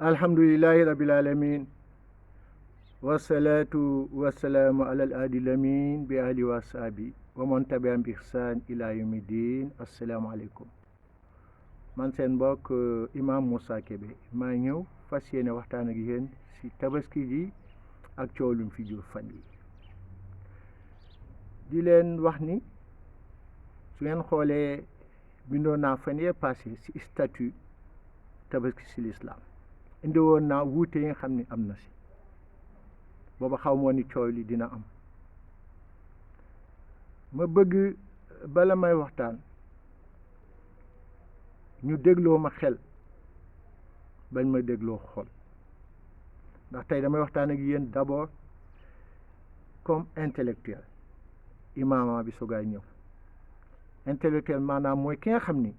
alhamdulillahi rabbil alamin wasalaatu wasalaamu alal aadi lamin bi ahli wa saabi wa man tabi'ahum bi ihsaan ila yawmi diin assalaamu aleykum man seen mbokk imam Moussa Kébé maa ñëw fas yéene waxtaan ak yéen ci tabaski ji ak coow lu fi jur fan yi di leen wax ni su ngeen xoolee bindoon naa fan yee passé ci statut tabaski ci l'islam indi woon naa wuute yi nga xam ni am na ci booba xaw moo ni coow li dina am ma bëgg bala may waxtaan ñu dégloo ma xel bañ ma dégloo xol ndax tey damay waxtaan ak yéen d'abord comme intellectuel imaama bi sogaay ñëw intellectuel maanaam mooy ki nga xam ni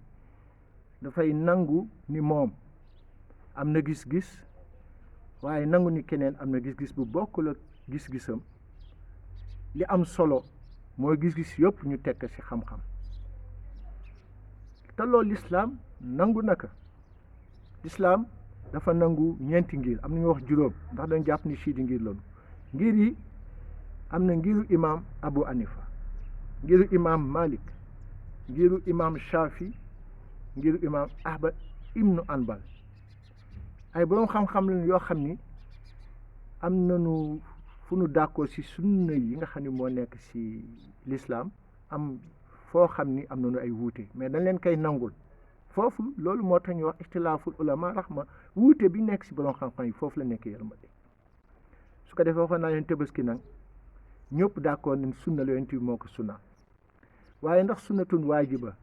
dafay nangu ni moom am na gis-gis waaye nangu ni keneen am na gis-gis bu bokkul ak gis-gisam li am solo mooy gis-gis yëpp ñu tekk ci xam-xam te loolu lislaam nangu naka lislaam dafa nangu ñeenti ngir am na ñu wax juróom ndax dañ jàpp ni siidi ngir loolu ngir yi am na ngiru imam Abu Hanifa ngiru imam Malik ngiru imam Shafi ngiru imam Ahmad ibnu Anbal ay boroom xam-xam lañu yoo xam ni am nañu fu nu d'accord ci sunna yi nga xam ni moo nekk ci l'islam am foo xam ni am nañu ay wuute mais dañ leen koy nangul foofu loolu moo tax ñu wax ixtilaaful ulama raxma wuute bi nekk ci boroom xam-xam yi foofu la nekk yërmande su ko defee waxoon naa leen tabaski nag ñëpp d'accord nañ sunna la yonent bi moo ko sunna waaye ndax sunnatun waajiba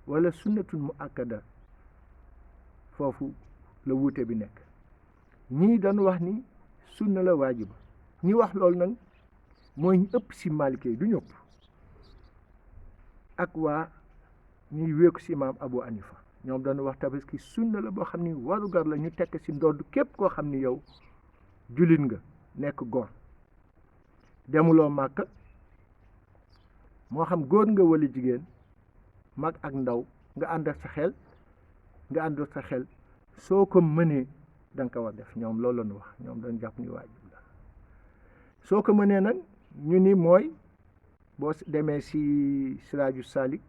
wala sunnatun muakkada foofu la wuute bi nekk ñii dañu wax ni sunna la waajiba ñi wax loolu nag mooy ñu ëpp ci Maliki yi du ñëpp ak waa ñuy wéeku ci imaam Abu Hanifa ñoom dañu wax tabaski sunna la boo xam ni warugar la ñu tekk ci ndodd képp koo xam ni yow jullit nga nekk góor demuloo Màkka moo xam góor nga walla jigéen mag ak ndaw nga ànd ak sa xel soo ko mënee da nga ko war def ñoom loolu la ñu wax ñoom dañu jàpp ni waajib la soo ko mënee nag ñu ni mooy boo demee ci Siraaju Salik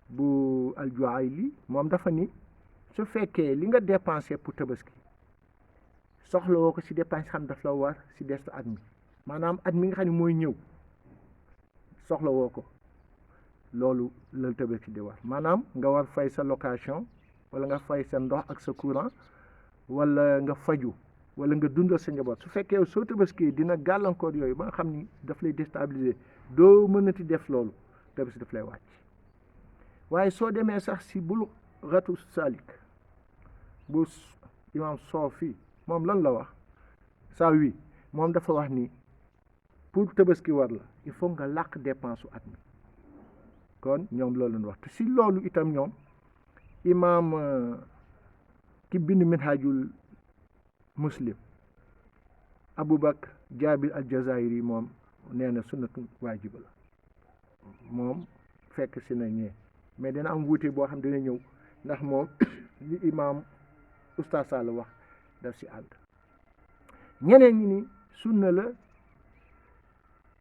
bu Al-Juwayli moom dafa ni su fekkee li nga dépensé pour tabaski soxla woo ko ci dépense xam daf la war ci des at mi maanaam at mi nga xam ne mooy ñëw soxla woo ko loolu la tabaski di war maanaam nga war fay sa location wala nga fay sa ndox ak sa courant wala nga faju wala nga dundal sa njaboot su fekkee soo tabaski dina gàllankoor yooyu ba nga xam ni daf lay déstabiliser doo mënati def loolu tabaski daf lay wàcc waaye soo demee sax si Bulughatu Salik bu imam Soofi moom lan la wax saa wi moom dafa wax ni pour tabaski war la il faut nga làq dépense su at mi kon ñoom loolu lañu wax te si loolu itam ñoom imaam ki bind Minhajul Muslim Aboubacar Jaabir al-Jazairi moom nee na sunnatu waajiba la moom fekk si na ñee mais dina am wuute boo xam dina ñëw ndax moom li imaam Oustaz Sall wax daf si ànd ñeneen ñi ni sunna la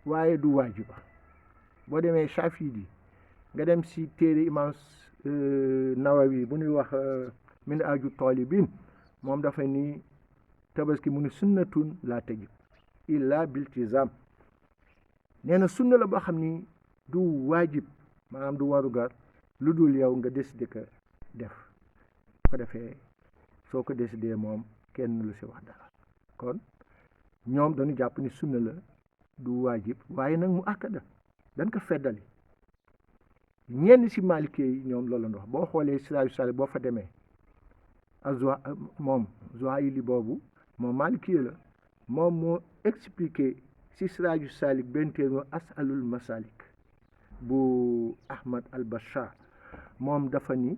waaye du waajiba boo demee Shafi'i di nga dem si téere imaam Nawawi bu ñuy wax Minhaju Talibin moom dafa ni tabaski mu ni sunnatun laa tajib illa biltizam nee na sunna la boo xam ni du waajib maanaam du warugar lu dul yow nga décidé ko def ko defee soo ko décidé moom kenn lu si wax dara kon ñoom dañu jàpp ni sunna la du waajib waaye nag mu akkada dañ ko feddali ñenn si Maliki yi ñoom loolu la wax boo xoolee Siraaju Salik boo fa demee moom Zuhayli boobu moom Maliki la moom moo expliqué si Siraaju Salik benn téere Asalul Masalik bu Ahmad al-Bashar moom dafa ni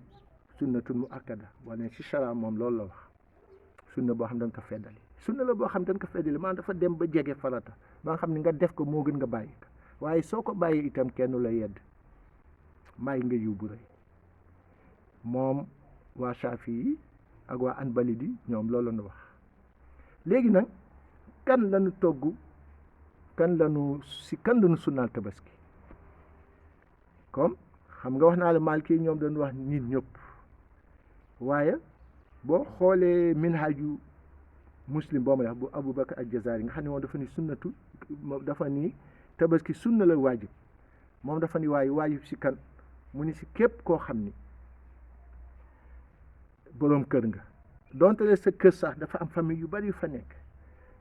sunnatun mu akkada wala si chara moom loolu la wax sunna boo xam dañ ko feddali sunna la boo xam dañ ko feddali maanaam dafa dem ba jege farata ba nga xam ne nga def ko moo gën nga bàyyi ko waaye soo ko bàyyi itam kenn la yedd bàyyi nga yiw bu rëy moom waa Shafi yi ak waa Anbalidi ñoom loolu la ñu wax. léegi nag kan lañu togg kan lañu sunnaal tabaski comme xam nga wax naa la Maliki ñoom dañu wax nit ñëpp waaye boo xoolee minhaju muslim boo ma wax bu Aboubacar al-Jazari nga xam ne moom dafa ni sunnatu dafa ni tabaski sunna la waajib moom dafa ni waajib si kan mu ni si képp koo xam ni boroom kër nga donte le sa kër sax dafa am famille yu bari yu fa nekk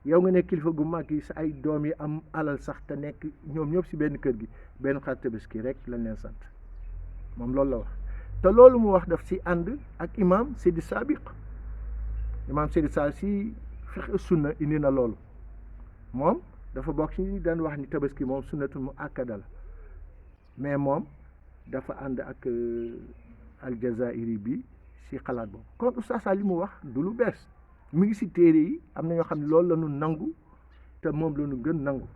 yow nga nekk kilifa gu mag yi sa ay doom yi am alal sax te nekk ñoom ñëpp si benn kër gi benn xar tabaski rek lañ leen sant moom loolu la wax te loolu mu wax daf si ànd ak imam Seydi Sabiq si fiqh sunna indi na loolu moom dafa bokk ci daan wax ni tabaski moom sunnatul mu akkada la mais moom dafa ànd ak aljazairi bi si xalaat boobu kon oustaz li mu wax du lu bees mi ngi si téere yi am na ñoo xam ne loolu la ñu nangu te moom la ñu gën nangu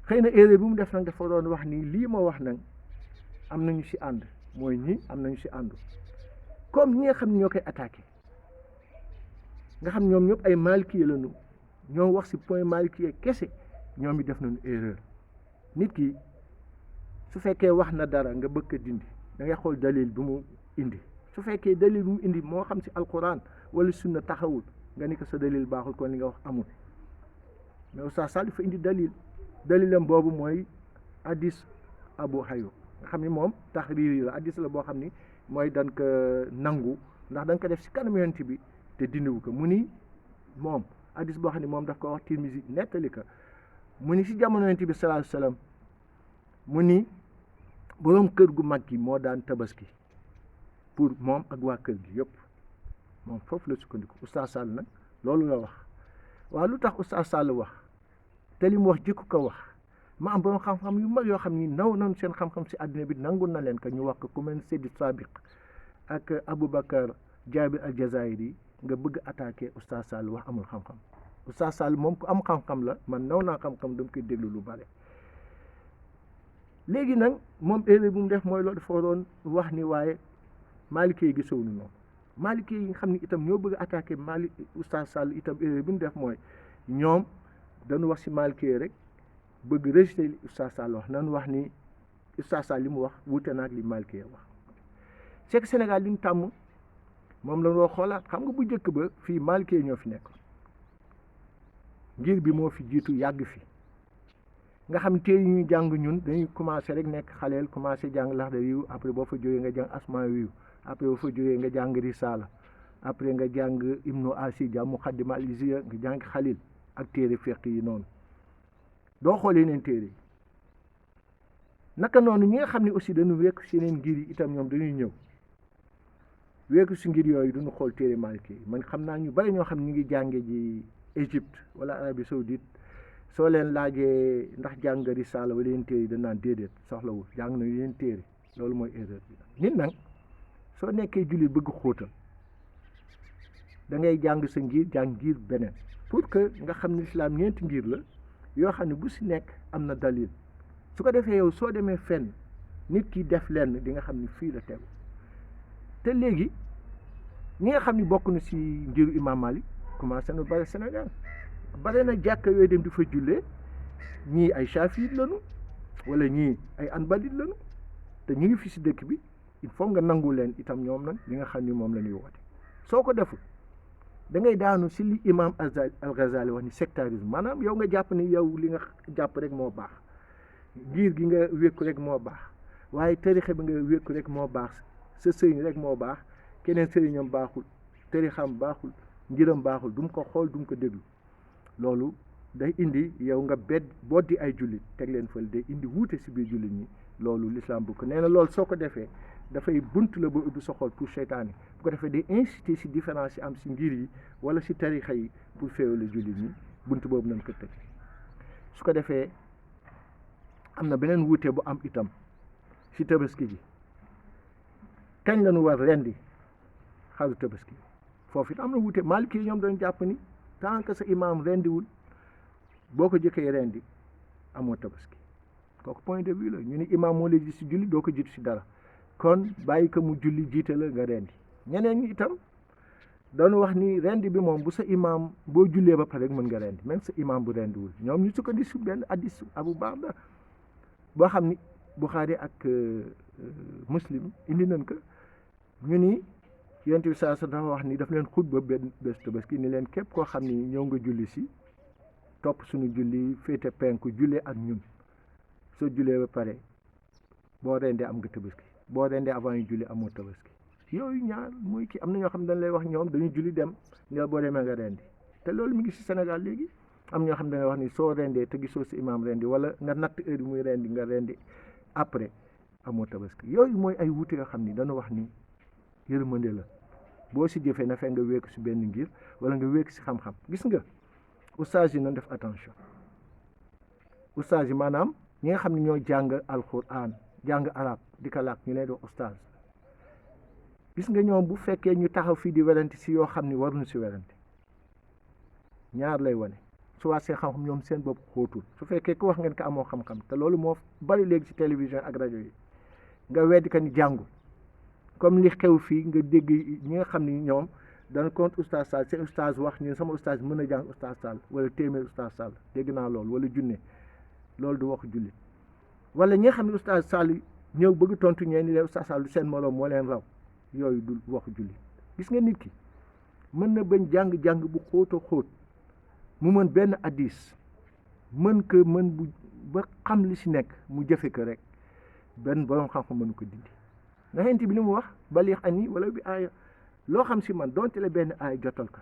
xëy na erreur bi mu def nag dafa doon wax ni lii ma wax nag am nañu si ànd mooy ñi am nañu si àndu comme ñi nga xam ne ñoo koy attaqué nga xam ñoom ñëpp ay maliki lañu ñoo wax si point maliki kese ñoom it def nañu erreur nit ki su fekkee wax na dara nga bëgg a dindi da ngay xool dalil bi mu indi su fekkee dalil bi mu indi moo xam si alquran wala sunna taxawul nga ni ko sa dalil baaxul kon li nga wax amul mais Oustaz Sall dafa indi dalilam boobu mooy hadis Abu Hayo nga xam ni moom taxriir la hadis la boo xam ni mooy dan ko nangu ndax dañ ko def si kanam yonent bi te dindiwu ko mu ni moom hadis boo xam ne moom daf ko wax Tirmisi nettali ko mu ni si jamono yonent bi sallallahu alayhi wasallam mu ni boroom kër gu mag gi moo daan tabaski pour moom ak waa kër gi yëpp moom foofu la sukkandiku Oustaz Sall nag loolu la wax waaw lu tax Oustaz Sall wax te li mu wax jëkku ko wax ma am boroom xam-xam yu mag yoo xam ni naw nañ seen xam-xam si àddina bi nangul na leen ko ñu wax ko ku mel ne Seydi Sabiq ak Aboubacar Jabir al-Jazairi nga bëgg attaqué Oustaz Sall wax amul xam-xam Oustaz Sall moom ku am xam-xam la man naw naa xam-xam dama koy déglu lu bare léegi nag moom erreur bu mu def mooy loolu dafa waroon wax ni waaye Maliki yi gisowuñu noonu Maliki yi nga xam ni itam ñoo bëgg attaqué Oustaz Sall itam erreur bi mu def mooy ñoom dañu wax si Maliki yi rek bëgg rejeté li Oustaz Sall wax nañu wax ni Oustaz Sall li mu wax wuute na ak li Maliki yi wax c'est que Sénégal li ñu tàmm moom la ñu xoolaat xam nga bu njëkk ba fii Maliki yi ñoo fi nekk ngir bi moo fi jiitu yàgg fi nga xam téere yi ñuy jàng ñun dañuy commencé rek nekk xaleel commencé jàng Laxdari yu après boo fa jógee nga jàng Asmaa yu après boo fa jógee nga jàng Risaala après nga jàng Ibnu Asi jàng Muqaddima al-Izziya nga jàng Xalil ak téere fiqh yi noonu doo xoolee neen téere yi naka noonu ñi nga xam ne aussi dañu wekk si neen ngir yi itam ñoom dañuy ñëw wekk si ngir yooyu duñu xool téere Maliki yi man xam naa ñu bari ñoo xam ne ñu ngi jànge ji Égypte wala Arabie Saoudite soo leen laajee ndax jàng nga Risaala wala yeneen téere yi dañ naan déedéet soxlawul jàng na yeneen téere loolu mooy erreur bi nit nag soo nekkee jullit bëgg xóotal da ngay jàng sa ngir jàng ngir beneen pour que nga xam ne lislaam ñeenti ngir la yoo xam ne bu si nekk am na dalil su ko defee yow soo demee fenn nit ki def lenn di nga xam ni fii la tegu te léegi ñi nga xam ni bokk na si ngiru Imam Malik commencé na bari Sénégal bare na jàkka yooyu dem di fa jullee ñii ay Shafi'i lañu wala ñii ay Anbali lañu te ñu ngi fi si dëkk bi il faut nga nangu leen itam ñoom nag li nga xam ni moom la ñuy woote soo ko deful da ngay daanu si li imam al-Ghazali wax ni sectarisme maanaam yow nga jàpp ni yow li nga jàpp rek moo baax giir gi nga wékku rek moo baax waaye tarixa bi nga wékku rek moo baax sa sëriñ rek moo baax keneen sëriñam baaxul tarixam baaxul ngiram baaxul du mu ko xool du mu ko déglu loolu day indi yow nga boddi ay jullit teg leen fële day indi wuute si biir jullit ñi loolu l'islam bu ko nee na loolu soo ko defee dafay bunt la ba ubbi sa xol pour seytaane bu ko defee day inciter si différence yi am si ngir yi wala si tarixa yi pour féewale jullit ñi bunt boobu nañ ko tëj su ko defee am na beneen wuute bu am itam si tabaski ji kañ la ñu war rendi xaru tabaski foofu it am na wuute Maliki yi ñoom dañu jàpp ni tant que sa imam rendiwul boo ko jëkkee rendi amoo tabaski kooku point de vue la ñu ni imam moo lay jiitu si julli doo ko jiitu si dara kon bàyyi ko mu julli jiite la nga rendi ñeneen ñi itam doon wax ni rendi bi moom bu sa imaam boo jullee ba pare rek mën nga rendi même sa imaam bu rendiwul ñoom ñu sukkandiku si benn hadiis Abu Barda boo xam ni Buxaari ak Muslim indi nañ ko ñu ni Yonent bi saa dafa wax ni daf leen xutba benn bés Tabaski ni leen képp koo xam ni ñëw nga julli si topp suñu julli féete penku jullee ak ñun soo jullee ba pare boo rendee am nga Tabaski boo rendee avant yu julli amoo Tabaski yooyu ñaar muy kii am na ñoo xam ne dañ lay wax ñoom dañuy julli dem nga boo demee nga rendi te loolu mi ngi si Sénégal léegi am ñoo xam ne dañuy wax ni soo rendee te gisoo si imaam rendi wala nga natt heure bi muy rendi nga rendi après amoo Tabaski yooyu mooy ay wuute yoo xam ni dañu wax ni yërmande la boo si jëfee na fekk nga wékku si benn ngir wala nga wékku si xam-xam gis nga ustaas yi nañ def attention ustaas yi maanaam ñi nga xam ne ñoo jàng alquran jàng arab di ko làkk ñu leen di wax ustaas gis nga ñoom bu fekkee ñu taxaw fii di werante si yoo xam ni waruñu si werante ñaar lay wane soit seen xam-xam ñoom seen bopp xóotul su fekkee ku wax ngeen ko amoo xam-xam te loolu moo bari léegi si télévision ak rajo yi nga weddi ka ni jàngu comme li xew fii nga dégg ñi nga xam ni ñoom dana compte oustaz Sall seen oustaz wax ñu sama oustaz mën a jàng oustaz Sall wala téeméer oustaz Sall dégg naa loolu wala junne loolu du wax jullit wala ñi nga xam ne oustaz Sall ñëw bëgg tontu ñeen ni leen oustaz Sall du seen moroom moo leen raw yooyu du waxu jullit gis nga nit ki mën na bañ jàng-jàng bu xóot a xóot mu mën benn hadiis mën ko mën bu ba xam li si nekk mu jëfe ko rek benn borom xam-xam mënu ko dindi nga xenti bi li mu wax balix ani wala bi aaya loo xam si man donte la benn aaya jotal ka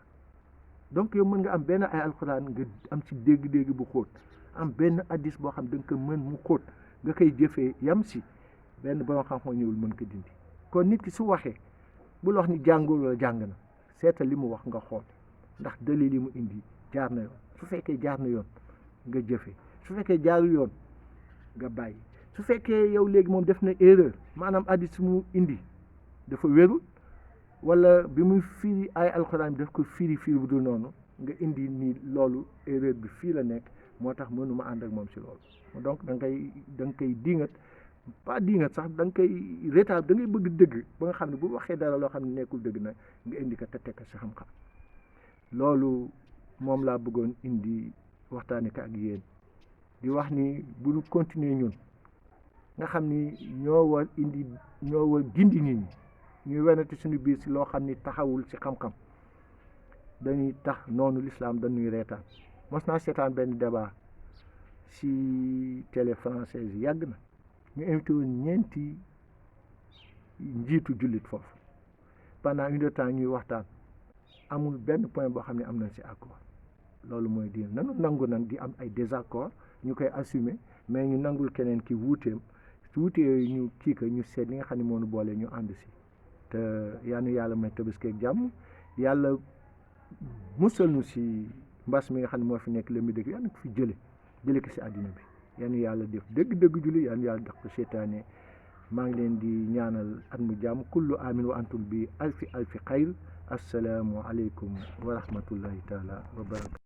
donc yow mën nga am benn aaya alxuraan nga am si dégg-dégg bu xóot am benn hadiis boo xam da nga ko mën mu xóot nga koy jëfee yam si benn borom xam-xam ñëwul mën ko dindi kon nit ki su waxee bul wax ni jàngul wala jàng na seetal li mu wax nga xool ndax dalil li mu indi jaar na yoon su fekkee jaar na yoon nga jëfe su fekkee jaarul yoon nga bàyyi su fekkee yow léegi moom def na erreur maanaam hadiis mu indi dafa wérul wala bi muy firi ay alxuraan bi daf ko firi bu dul noonu nga indi ni loolu erreur bi fii la nekk moo tax mënuma ànd ak moom si loolu donc da nga koy dingat pas dingat sax da nga koy rétab da ngay bëgg dëgg ba nga xam ne bu waxee dara loo xam ne nekkul dëgg nag nga indi ko te teg ko si xam-xam loolu moom laa bëggoon indi waxtaane ko ak yéen di wax ni bu ñu continuer ñun nga xam ni ñoo war gindi nit ñi ñuy wenati suñu biir si loo xam ni taxawul si xam-xam dañuy tax noonu l'islam dañuy reetaan mos naa seetaan benn débat si télé française yi yàgg na ñu invité woon ñeenti njiitu jullit foofu pendant une heure de temps ñuy waxtaan amul benn point boo xam ne am nañ si accord loolu mooy diin nanu nangu nag di am ay désaccord ñu koy assumer mais ñu nangul keneen ki wuuteem su wuute yooyu ñu kii ko ñu seet li nga xam ne moo nu boole ñu ànd si te yàlla may Tabaski ak jàmm yàlla musal nu si mbas mi nga xam ne moo fi nekk la mi dëgg yàlla ko fi jële ko si àddina bi yàlla def dëgg julli yàlla def ko seetaane maa ngi leen di ñaanal at mu jàmm kullu amin wa antum bi alfi xayr assalaamu aleykum wa rahmatullahi taala wa barakatu